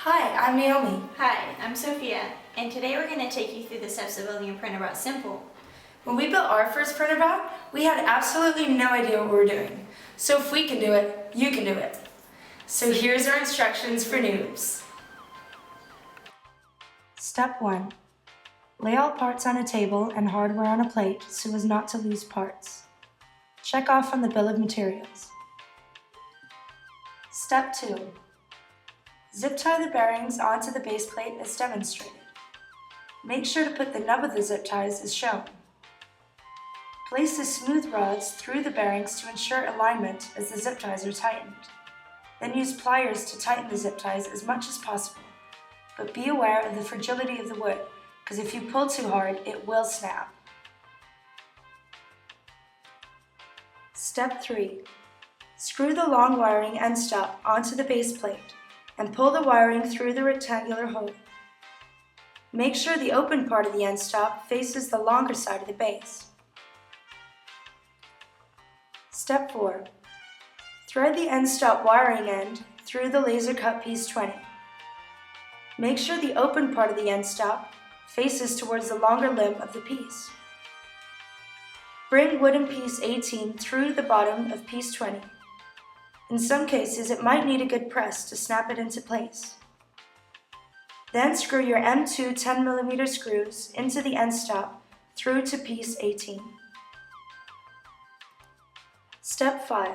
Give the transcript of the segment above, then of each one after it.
Hi, I'm Naomi. Hi, I'm Sofia, and today we're going to take you through the steps of building a PrintrBot Simple. When we built our first PrintrBot, we had absolutely no idea what we were doing. So if we can do it, you can do it. So here's our instructions for noobs. Step 1. Lay all parts on a table and hardware on a plate so as not to lose parts. Check off on the bill of materials. Step 2. Zip tie the bearings onto the base plate as demonstrated. Make sure to put the nub of the zip ties as shown. Place the smooth rods through the bearings to ensure alignment as the zip ties are tightened. Then use pliers to tighten the zip ties as much as possible, but be aware of the fragility of the wood, because if you pull too hard, it will snap. Step 3. Screw the long wiring end stop onto the base plate and pull the wiring through the rectangular hole. Make sure the open part of the end stop faces the longer side of the base. Step 4. Thread the end stop wiring end through the laser cut piece 20. Make sure the open part of the end stop faces towards the longer limb of the piece. Bring wooden piece 18 through the bottom of piece 20. In some cases, it might need a good press to snap it into place. Then screw your M2 10mm screws into the end stop through to piece 18. Step 5.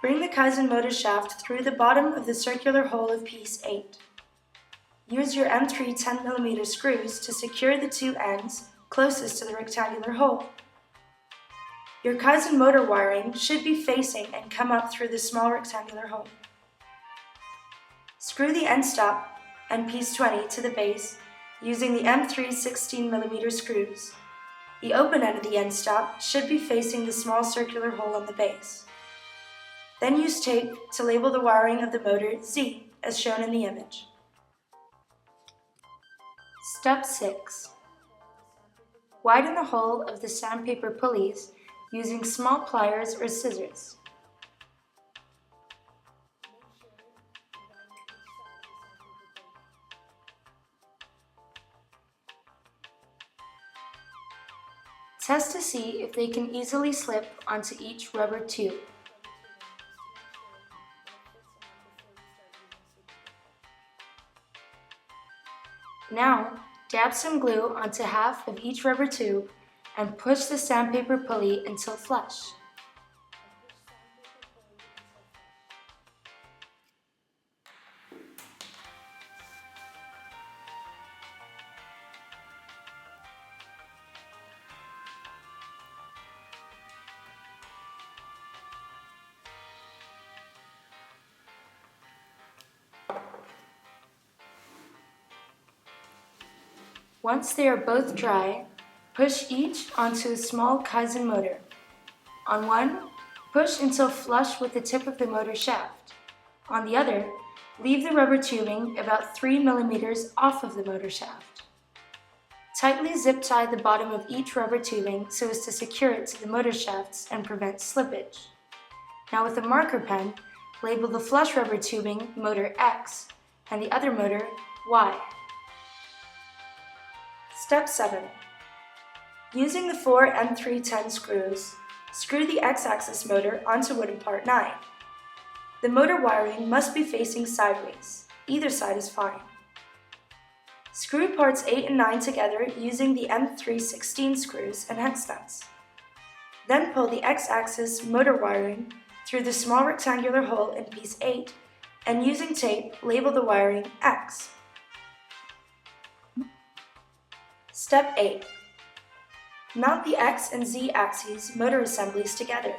Bring the Kaizen motor shaft through the bottom of the circular hole of piece 8. Use your M3 10mm screws to secure the two ends closest to the rectangular hole. Your Kaizen motor wiring should be facing and come up through the small rectangular hole. Screw the end stop and piece 20 to the base using the M3 16mm screws. The open end of the end stop should be facing the small circular hole on the base. Then use tape to label the wiring of the motor Z as shown in the image. Step 6. Widen the hole of the sandpaper pulleys using small pliers or scissors. Test to see if they can easily slip onto each rubber tube. Now, dab some glue onto half of each rubber tube and push the sandpaper pulley until flush. Once they are both dry, push each onto a small Kaizen motor. On one, push until flush with the tip of the motor shaft. On the other, leave the rubber tubing about 3 mm off of the motor shaft. Tightly zip tie the bottom of each rubber tubing so as to secure it to the motor shafts and prevent slippage. Now with a marker pen, label the flush rubber tubing motor X and the other motor Y. Step 7. Using the 4 M310 screws, screw the X-axis motor onto wooden part 9. The motor wiring must be facing sideways. Either side is fine. Screw parts 8 and 9 together using the M316 screws and hex nuts. Then pull the X-axis motor wiring through the small rectangular hole in piece 8 and using tape label the wiring X. Step 8. Mount the X and Z axes motor assemblies together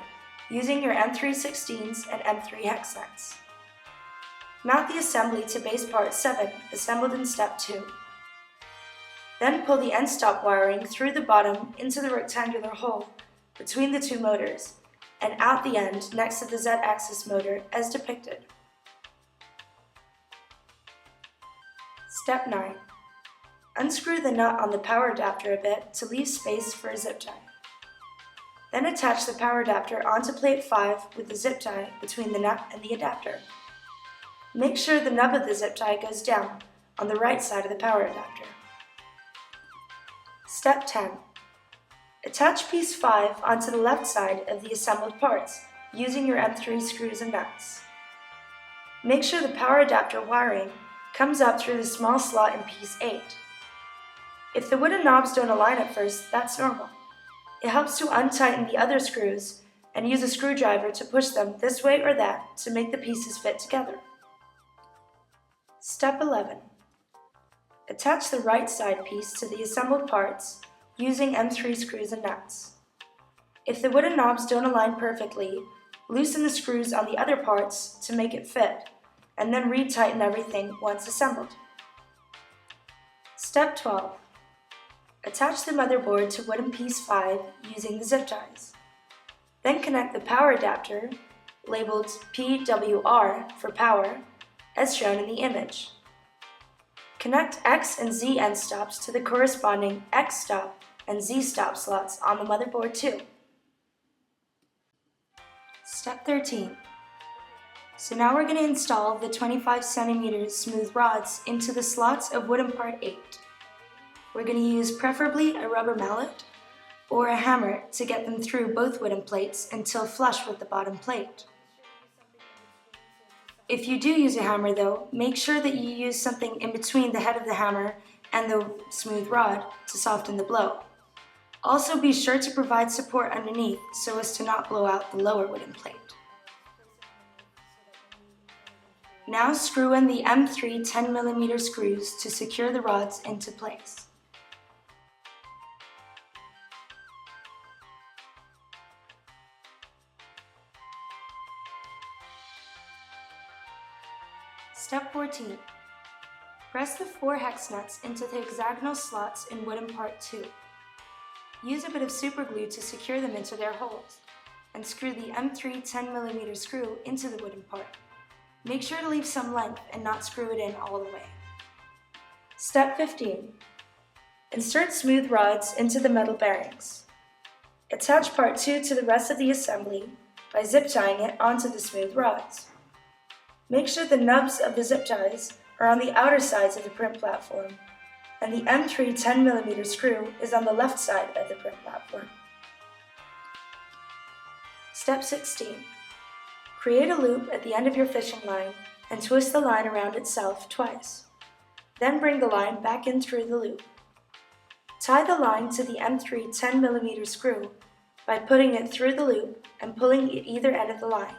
using your M316s and M3 hex nuts. Mount the assembly to base part 7 assembled in step 2. Then pull the end stop wiring through the bottom into the rectangular hole between the two motors and out the end next to the Z-axis motor as depicted. Step 9. Unscrew the nut on the power adapter a bit to leave space for a zip tie. Then attach the power adapter onto plate 5 with the zip tie between the nut and the adapter. Make sure the nub of the zip tie goes down on the right side of the power adapter. Step 10. Attach piece 5 onto the left side of the assembled parts using your M3 screws and nuts. Make sure the power adapter wiring comes up through the small slot in piece 8. If the wooden knobs don't align at first, that's normal. It helps to untighten the other screws and use a screwdriver to push them this way or that to make the pieces fit together. Step 11. Attach the right side piece to the assembled parts using M3 screws and nuts. If the wooden knobs don't align perfectly, loosen the screws on the other parts to make it fit, and then retighten everything once assembled. Step 12. Attach the motherboard to wooden piece 5 using the zip ties. Then connect the power adapter, labeled PWR for power, as shown in the image. Connect X and Z end stops to the corresponding X stop and Z stop slots on the motherboard too. Step 13. So now we're going to install the 25 cm smooth rods into the slots of wooden part 8. We're going to use preferably a rubber mallet or a hammer to get them through both wooden plates until flush with the bottom plate. If you do use a hammer though, make sure that you use something in between the head of the hammer and the smooth rod to soften the blow. Also be sure to provide support underneath so as to not blow out the lower wooden plate. Now screw in the M3 10mm screws to secure the rods into place. Step 14. Press the 4 hex nuts into the hexagonal slots in wooden part 2. Use a bit of super glue to secure them into their holes, and screw the M3 10mm screw into the wooden part. Make sure to leave some length and not screw it in all the way. Step 15. Insert smooth rods into the metal bearings. Attach part 2 to the rest of the assembly by zip tying it onto the smooth rods. Make sure the nubs of the zip ties are on the outer sides of the print platform, and the M3 10mm screw is on the left side of the print platform. Step 16. Create a loop at the end of your fishing line and twist the line around itself twice. Then bring the line back in through the loop. Tie the line to the M3 10mm screw by putting it through the loop and pulling at either end of the line.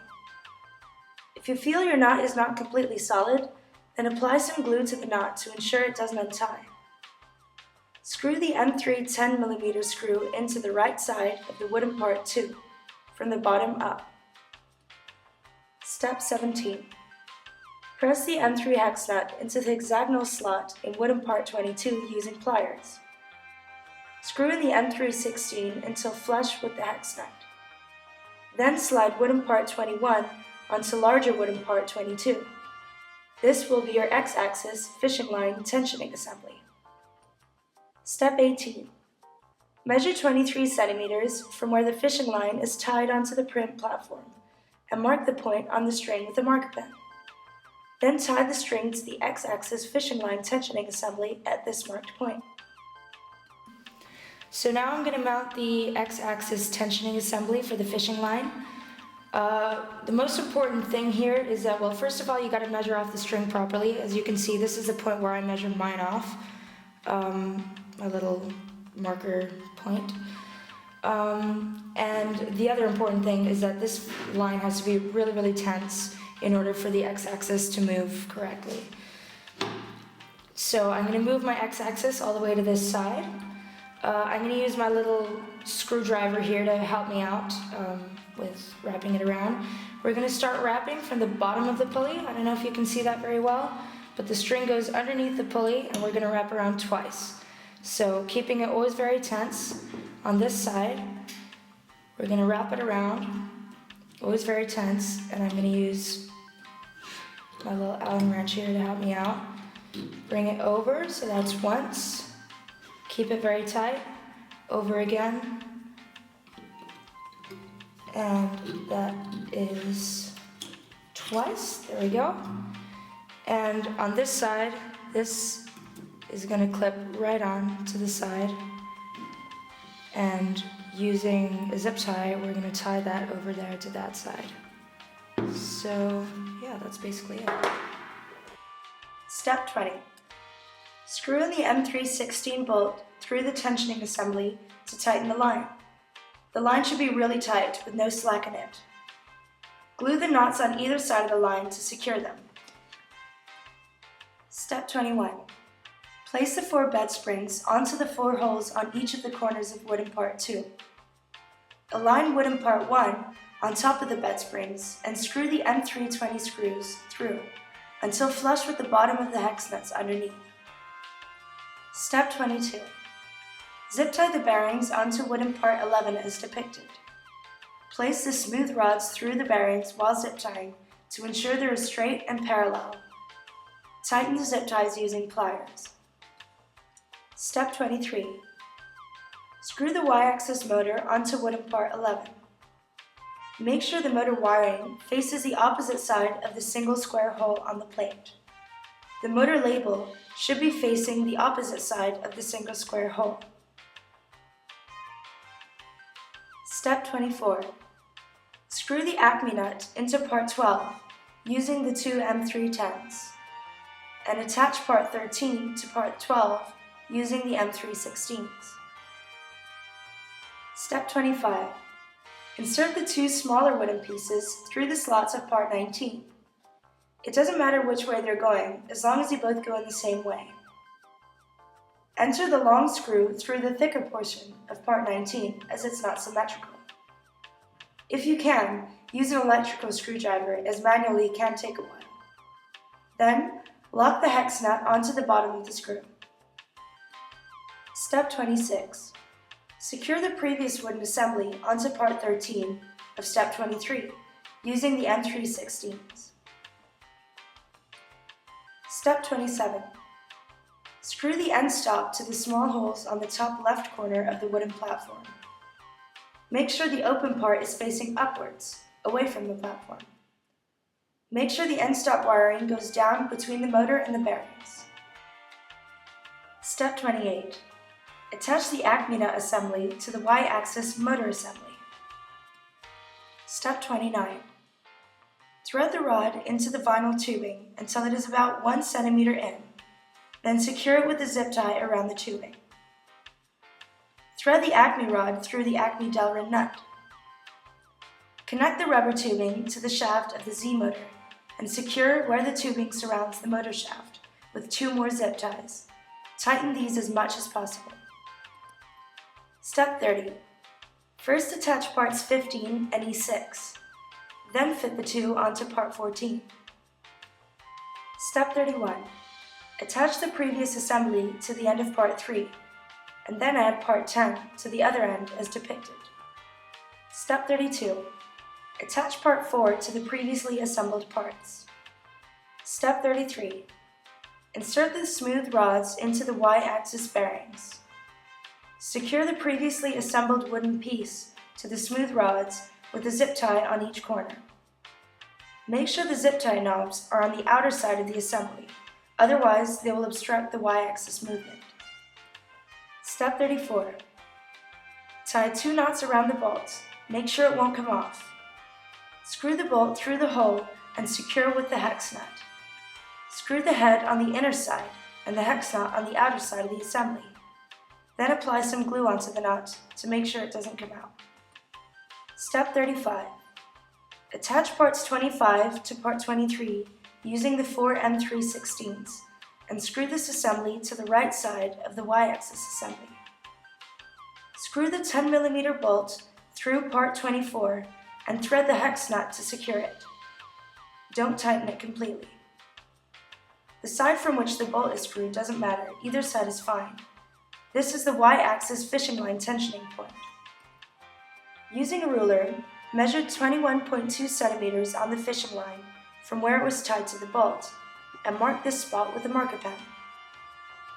If you feel your knot is not completely solid, then apply some glue to the knot to ensure it doesn't untie. Screw the M3 10mm screw into the right side of the wooden part 2, from the bottom up. Step 17. Press the M3 hex nut into the hexagonal slot in wooden part 22 using pliers. Screw in the M3 16 until flush with the hex nut. Then slide wooden part 21 onto larger wooden part 22. This will be your X-axis fishing line tensioning assembly. Step 18. Measure 23 centimeters from where the fishing line is tied onto the print platform and mark the point on the string with a marker pen. Then tie the string to the X-axis fishing line tensioning assembly at this marked point. So now I'm going to mount the X-axis tensioning assembly for the fishing line. The most important thing here is that, well, first of all, you got to measure off the string properly. As you can see, this is the point where I measured mine off, my little marker point. And the other important thing is that this line has to be really, really tense in order for the X-axis to move correctly. So I'm going to move my X-axis all the way to this side. I'm going to use my little screwdriver here to help me out with wrapping it around. We're going to start wrapping from the bottom of the pulley. I don't know if you can see that very well, but the string goes underneath the pulley and we're going to wrap around twice. So keeping it always very tense on this side, we're going to wrap it around, always very tense, and I'm going to use my little Allen wrench here to help me out. Bring it over, so that's once. Keep it very tight. Over again. And that is twice. There we go. And on this side, this is going to clip right on to the side. And using a zip tie, we're going to tie that over there to that side. So yeah, that's basically it. Step 20. Screw in the M316 bolt through the tensioning assembly to tighten the line. The line should be really tight with no slack in it. Glue the knots on either side of the line to secure them. Step 21. Place the 4 bed springs onto the 4 holes on each of the corners of wooden part 2. Align wooden part 1 on top of the bed springs and screw the M320 screws through until flush with the bottom of the hex nuts underneath. Step 22. Zip tie the bearings onto wooden part 11 as depicted. Place the smooth rods through the bearings while zip tying to ensure they are straight and parallel. Tighten the zip ties using pliers. Step 23. Screw the Y-axis motor onto wooden part 11. Make sure the motor wiring faces the opposite side of the single square hole on the plate. The motor label should be facing the opposite side of the single square hole. Step 24. Screw the Acme nut into part 12 using the 2 M310s and attach part 13 to part 12 using the M316s. Step 25. Insert the 2 smaller wooden pieces through the slots of part 19. It doesn't matter which way they're going, as long as they both go in the same way. Enter the long screw through the thicker portion of part 19, as it's not symmetrical. If you can, use an electrical screwdriver, as manually can take a while. Then, lock the hex nut onto the bottom of the screw. Step 26. Secure the previous wooden assembly onto part 13 of step 23 using the M316s. Step 27. Screw the end stop to the small holes on the top left corner of the wooden platform. Make sure the open part is facing upwards, away from the platform. Make sure the end stop wiring goes down between the motor and the bearings. Step 28. Attach the Acme nut assembly to the Y-axis motor assembly. Step 29. Thread the rod into the vinyl tubing until it is about 1 centimeter in, then secure it with a zip tie around the tubing. Thread the Acme rod through the Acme Delrin nut. Connect the rubber tubing to the shaft of the Z motor and secure where the tubing surrounds the motor shaft with 2 more zip ties. Tighten these as much as possible. Step 30. First attach parts 15 and E6, then fit the 2 onto part 14. Step 31. Attach the previous assembly to the end of part 3, and then add part 10 to the other end as depicted. Step 32. Attach part 4 to the previously assembled parts. Step 33. Insert the smooth rods into the Y-axis bearings. Secure the previously assembled wooden piece to the smooth rods with a zip tie on each corner. Make sure the zip tie knobs are on the outer side of the assembly, otherwise they will obstruct the Y-axis movement. Step 34. Tie 2 knots around the bolt. Make sure it won't come off. Screw the bolt through the hole and secure with the hex nut. Screw the head on the inner side and the hex nut on the outer side of the assembly. Then apply some glue onto the nut to make sure it doesn't come out. Step 35. Attach parts 25 to part 23 using the 4 M316s and screw this assembly to the right side of the Y-axis assembly. Screw the 10mm bolt through part 24 and thread the hex nut to secure it. Don't tighten it completely. The side from which the bolt is screwed doesn't matter, either side is fine. This is the Y-axis fishing line tensioning point. Using a ruler, measure 21.2 centimeters on the fishing line from where it was tied to the bolt, and mark this spot with a marker pen.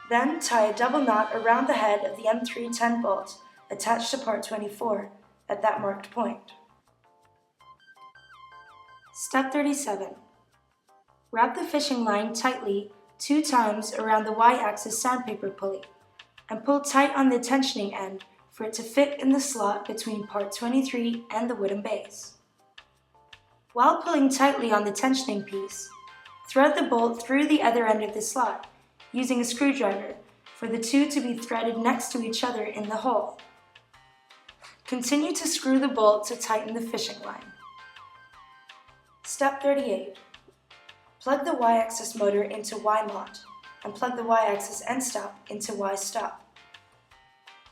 Then tie a double knot around the head of the M310 bolt attached to part 24 at that marked point. Step 37. Wrap the fishing line tightly 2 times around the Y-axis sandpaper pulley and pull tight on the tensioning end for it to fit in the slot between part 23 and the wooden base. While pulling tightly on the tensioning piece, thread the bolt through the other end of the slot using a screwdriver for the two to be threaded next to each other in the hole. Continue to screw the bolt to tighten the fishing line. Step 38. Plug the Y-axis motor into Y-mount and plug the Y-axis end stop into Y-stop.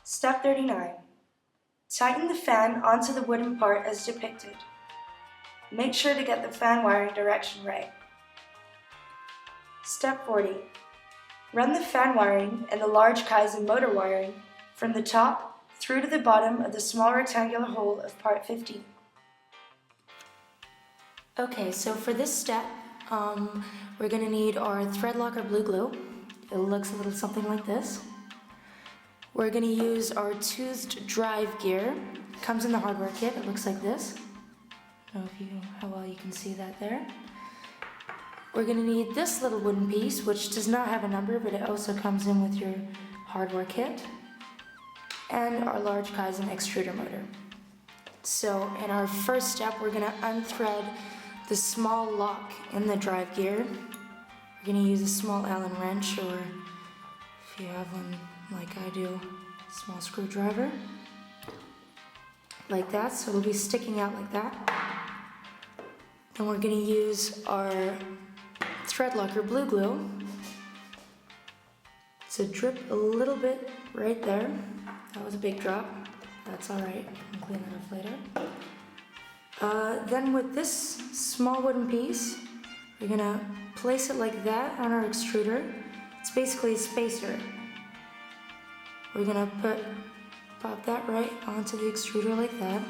Step 39. Tighten the fan onto the wooden part as depicted. Make sure to get the fan wiring direction right. Step 40. Run the fan wiring and the large Kaizen motor wiring from the top through to the bottom of the small rectangular hole of part 15. Okay, so for this step, we're going to need our thread locker blue glue. It looks a little something like this. We're going to use our toothed drive gear. It comes in the hardware kit. It looks like this. I don't know how well you can see that there. We're going to need this little wooden piece, which does not have a number, but it also comes in with your hardware kit, and our large Kaizen extruder motor. So in our first step, we're going to unthread the small lock in the drive gear. We're going to use a small Allen wrench, or if you have one like I do, a small screwdriver, like that, so it'll be sticking out like that. Then we're going to use our thread locker blue glue to drip a little bit right there. That was a big drop. That's alright, I'll clean that up later. Then with this small wooden piece, we're going to place it like that on our extruder. It's basically a spacer. We're going to pop that right onto the extruder like that.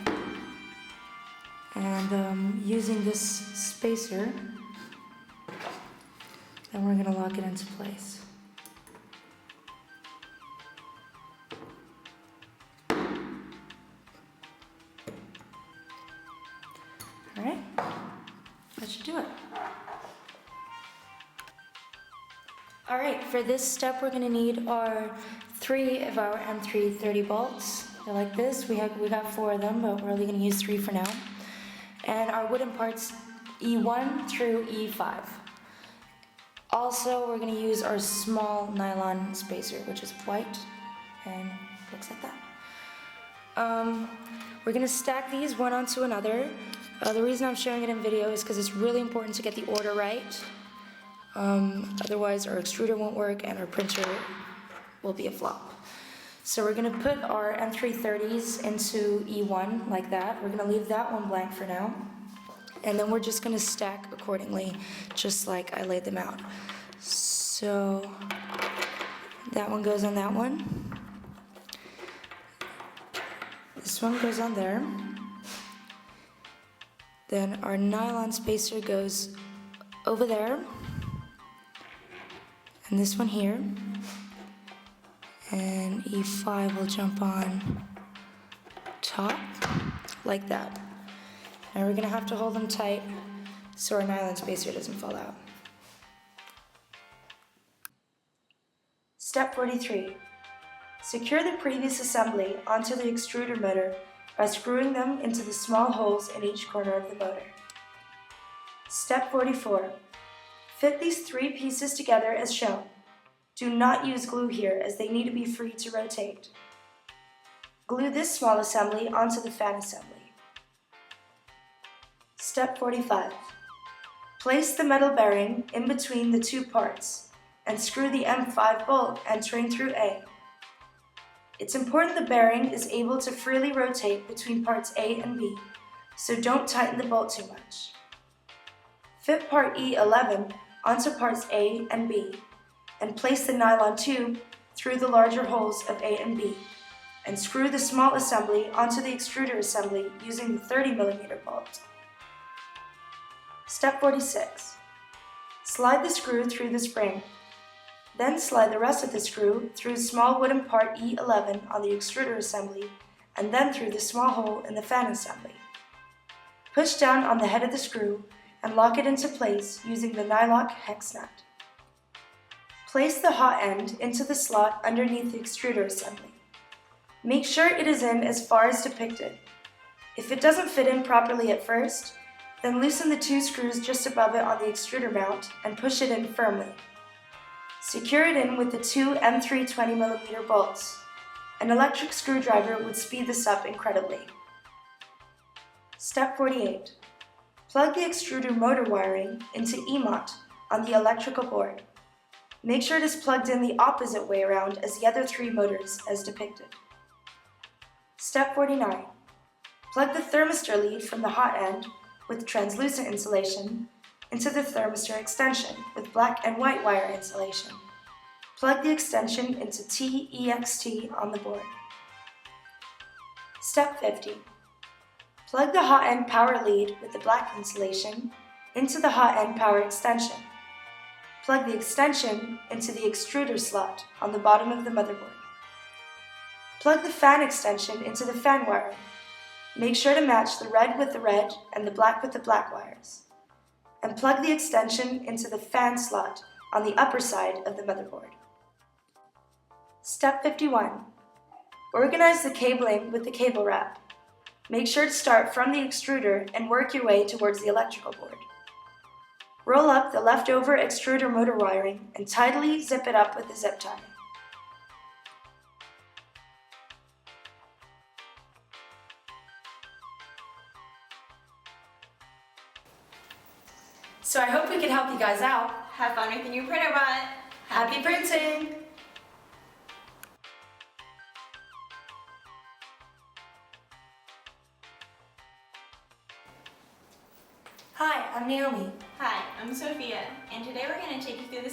And using this spacer, then we're going to lock it into place. Alright, that should do it. Alright, for this step we're going to need our 3 of our M3 30 bolts. They're like this. We got 4 of them, but we're only going to use 3 for now. And our wooden parts E1 through E5. Also, we're going to use our small nylon spacer, which is white and looks like that. We're going to stack these one onto another. The reason I'm showing it in video is because it's really important to get the order right. Otherwise, our extruder won't work and our printer will be a flop. So we're going to put our M330s into E1 like that. We're going to leave that one blank for now. And then we're just going to stack accordingly, just like I laid them out. So that one goes on that one. This one goes on there. Then our nylon spacer goes over there. And this one here. And E5 will jump on top, like that. Now we're going to have to hold them tight so our nylon spacer doesn't fall out. Step 43. Secure the previous assembly onto the extruder motor by screwing them into the small holes in each corner of the motor. Step 44. Fit these 3 pieces together as shown. Do not use glue here as they need to be free to rotate. Glue this small assembly onto the fan assembly. Step 45. Place the metal bearing in between the 2 parts and screw the M5 bolt entering through A. It's important the bearing is able to freely rotate between parts A and B, so don't tighten the bolt too much. Fit part E11 onto parts A and B, and place the nylon tube through the larger holes of A and B, and screw the small assembly onto the extruder assembly using the 30mm bolt. Step 46. Slide the screw through the spring. Then slide the rest of the screw through the small wooden part E11 on the extruder assembly, and then through the small hole in the fan assembly. Push down on the head of the screw and lock it into place using the nylock hex nut. Place the hot end into the slot underneath the extruder assembly. Make sure it is in as far as depicted. If it doesn't fit in properly at first, then loosen the 2 screws just above it on the extruder mount and push it in firmly. Secure it in with the 2 M3 20mm bolts. An electric screwdriver would speed this up incredibly. Step 48. Plug the extruder motor wiring into EMOT on the electrical board. Make sure it is plugged in the opposite way around as the other 3 motors as depicted. Step 49. Plug the thermistor lead from the hot end with translucent insulation into the thermistor extension with black and white wire insulation. Plug the extension into TEXT on the board. Step 50. Plug the hot end power lead with the black insulation into the hot end power extension. Plug the extension into the extruder slot on the bottom of the motherboard. Plug the fan extension into the fan wiring. Make sure to match the red with the red and the black with the black wires. And plug the extension into the fan slot on the upper side of the motherboard. Step 51. Organize the cabling with the cable wrap. Make sure to start from the extruder and work your way towards the electrical board. Roll up the leftover extruder motor wiring and tidily zip it up with a zip tie. So I hope we could help you guys out. Have fun with the new PrintrBot. Happy printing! Hi, I'm Naomi. Hi, I'm Sofia, and today we're going to take you through the